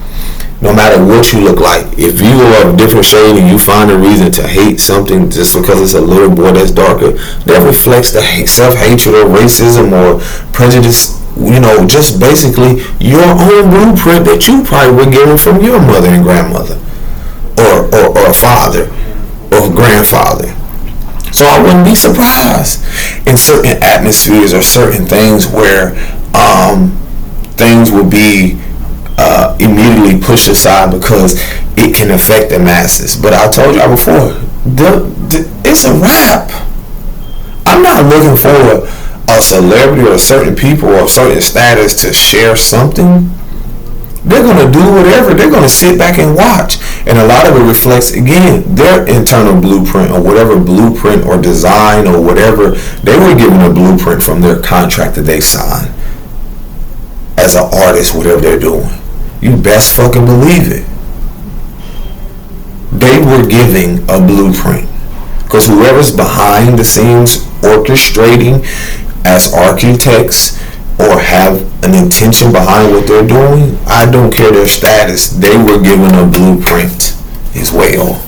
No matter what you look like, if you are of a different shade and you find a reason to hate something just because it's a little boy that's darker, that reflects the self-hatred or racism or prejudice, just basically your own blueprint that you probably were given from your mother and grandmother or father or grandfather. So I wouldn't be surprised in certain atmospheres or certain things where things will be immediately pushed aside because it can affect the masses. But I told y'all before, it's a wrap. I'm not looking for a celebrity or certain people or certain status to share something. They're going to do whatever. They're going to sit back and watch. And a lot of it reflects, again, their internal blueprint or whatever blueprint or design or whatever. They were given a blueprint from their contract that they signed as an artist, whatever they're doing. You best fucking believe it. They were giving a blueprint. Because whoever's behind the scenes orchestrating as architects or have an intention behind what they're doing, I don't care their status, they were given a blueprint as well.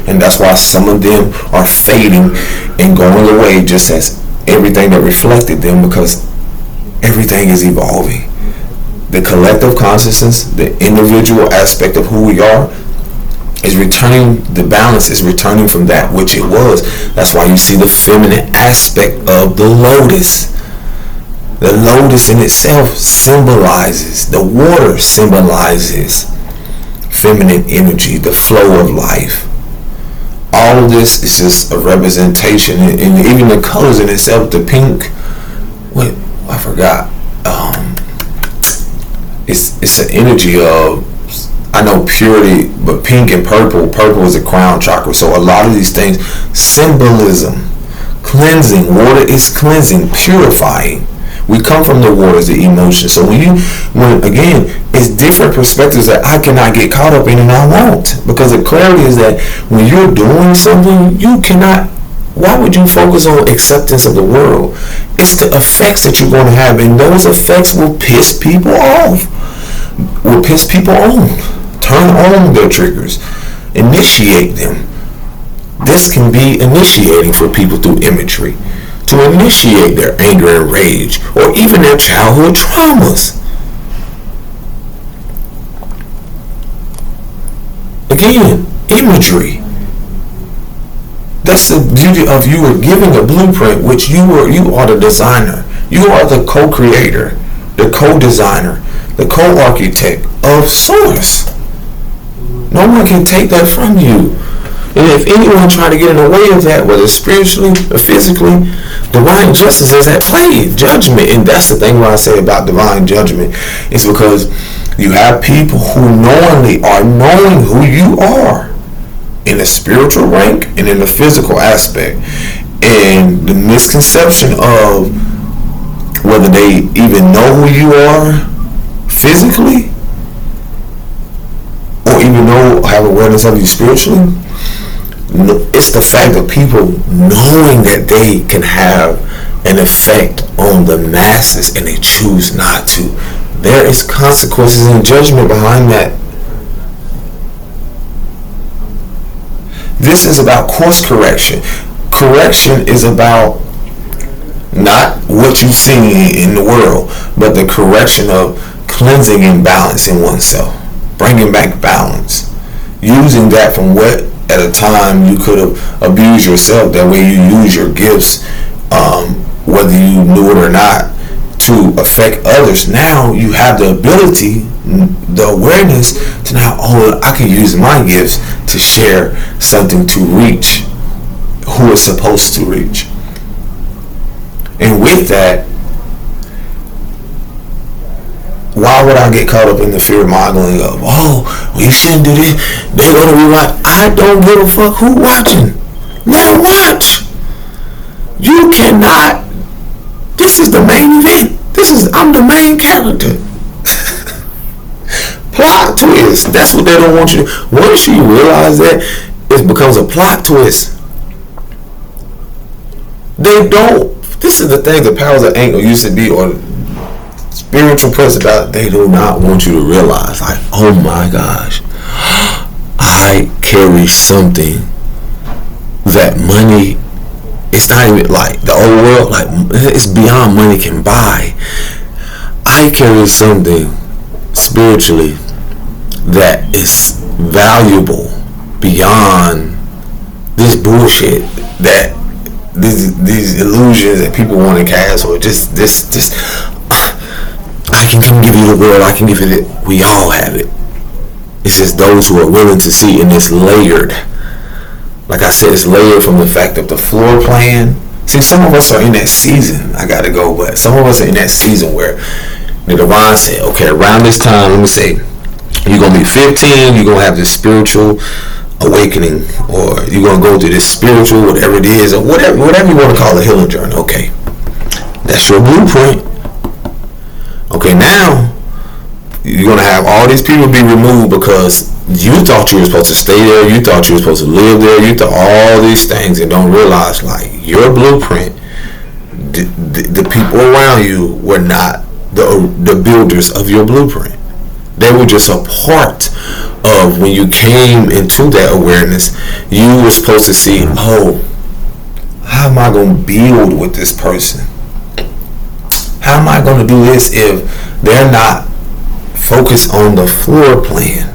And that's why some of them are fading and going away just as everything that reflected them, because everything is evolving. The collective consciousness, the individual aspect of who we are, is returning, the balance is returning from that which it was. That's why you see the feminine aspect of the lotus. The lotus in itself symbolizes, the water symbolizes feminine energy, the flow of life. All of this is just a representation, and even the colors in itself, the pink, I forgot. It's an energy of, I know purity, but pink and purple is a crown chakra. So a lot of these things, symbolism, cleansing. Water is cleansing, purifying. We come from the waters, the emotions. So when again, it's different perspectives that I cannot get caught up in, and I won't. Because the clarity is that when you're doing something, you cannot, why would you focus on acceptance of the world? It's the effects that you're going to have, and those effects will piss people off, will piss people on, turn on their triggers, initiate them. This can be initiating for people through imagery, to initiate their anger and rage, or even their childhood traumas. Again, imagery. That's the beauty of you are giving a blueprint, which you are the designer. You are the co-creator, the co-designer, the co-architect of source. No one can take that from you. And if anyone try to get in the way of that, whether spiritually or physically, divine justice is at play, judgment. And that's the thing what I say about divine judgment. It's because you have people who knowingly are knowing who you are in the spiritual rank and in the physical aspect. And the misconception of whether they even know who you are physically or even have awareness of you spiritually, it's the fact of people knowing that they can have an effect on the masses and they choose not to. There is consequences and judgment behind that. This is about course correction. Correction is about not what you see in the world, but the correction of cleansing and balancing oneself, bringing back balance, using that from what at a time you could have abused yourself. That way you use your gifts, whether you knew it or not, to affect others. Now you have the ability, the awareness to now, I can use my gifts to share something to reach who is supposed to reach. And with that, why would I get caught up in the fear modeling of, you shouldn't do this, they're going to be right? I don't give a fuck who watching. Now watch. You cannot. This is the main event. I'm the main character. Plot twist. That's what they don't want you to. Once you realize that, it becomes a plot twist. They don't. This is the thing, the powers that ain't used to be, or spiritual presence about, they do not want you to realize, like, oh my gosh, I carry something that money, it's not even like the old world, like it's beyond money can buy. I carry something spiritually that is valuable beyond this bullshit, that these illusions that people want to cast, or just I can come give you the world, I can give you it. We all have it. It's just those who are willing to see, and it's layered. Like I said, it's layered from the fact of the floor plan. See, some of us are in that season, I gotta go, but some of us are in that season where the divine said, okay, around this time, let me say, you're gonna be 15, you're gonna have this spiritual awakening, or you're gonna go through this spiritual, whatever it is, or whatever you want to call a healing journey. Okay, that's your blueprint. Okay, now you're gonna have all these people be removed because you thought you were supposed to stay there, you thought you were supposed to live there, you thought all these things, and don't realize, like, your blueprint, the people around you were not the builders of your blueprint. They were just a part of, when you came into that awareness, you were supposed to see, how am I going to build with this person? How am I going to do this if they're not focused on the floor plan?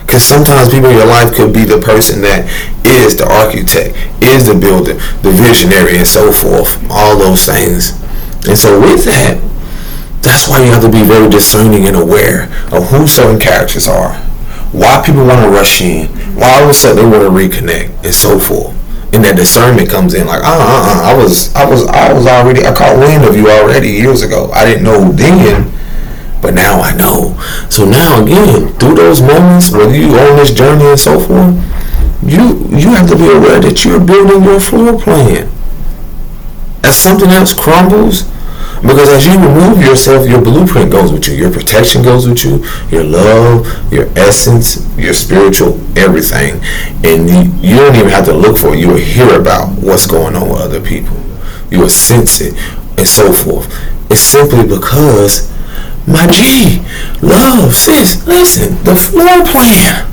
Because sometimes people in your life could be the person that is the architect, is the builder, the visionary, and so forth, all those things. And so with that, that's why you have to be very discerning and aware of who certain characters are, why people want to rush in, why all of a sudden they want to reconnect, and so forth. And that discernment comes in, like, I caught wind of you already years ago. I didn't know then, but now I know. So now again, through those moments, whether you on this journey and so forth, you have to be aware that you're building your floor plan. As something else crumbles, because as you remove yourself, your blueprint goes with you. Your protection goes with you. Your love, your essence, your spiritual, everything. And you don't even have to look for it. You will hear about what's going on with other people. You will sense it and so forth. It's simply because, my G, love, sis, listen, the floor plan.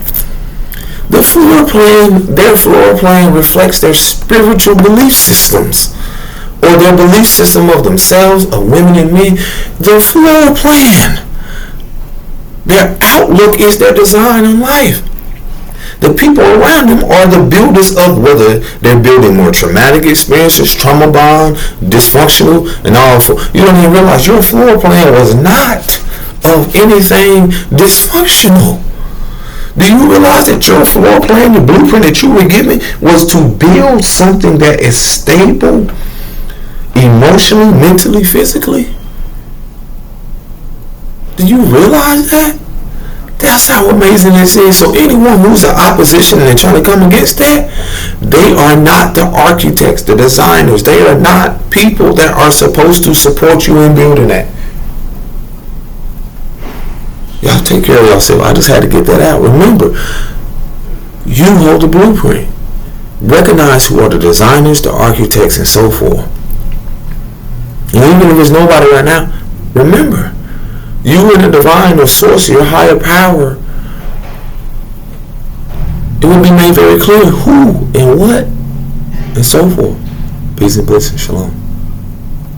The floor plan, their floor plan reflects their spiritual belief systems, or their belief system of themselves, of women and men. The floor plan, their outlook is their design in life. The people around them are the builders of, whether they're building more traumatic experiences, trauma bond, dysfunctional, and all. You don't even realize your floor plan was not of anything dysfunctional. Do you realize that your floor plan, your blueprint that you were given was to build something that is stable emotionally, mentally, physically? Do you realize that? That's how amazing this is. So anyone who's in opposition and they're trying to come against that, they are not the architects, the designers. They are not people that are supposed to support you in building that. Y'all take care of yourself. I just had to get that out. Remember, you hold the blueprint. Recognize who are the designers, the architects, and so forth. And even if there's nobody right now, remember, you and the divine or source, your higher power, it will be made very clear who and what and so forth. Peace and blessings. Shalom.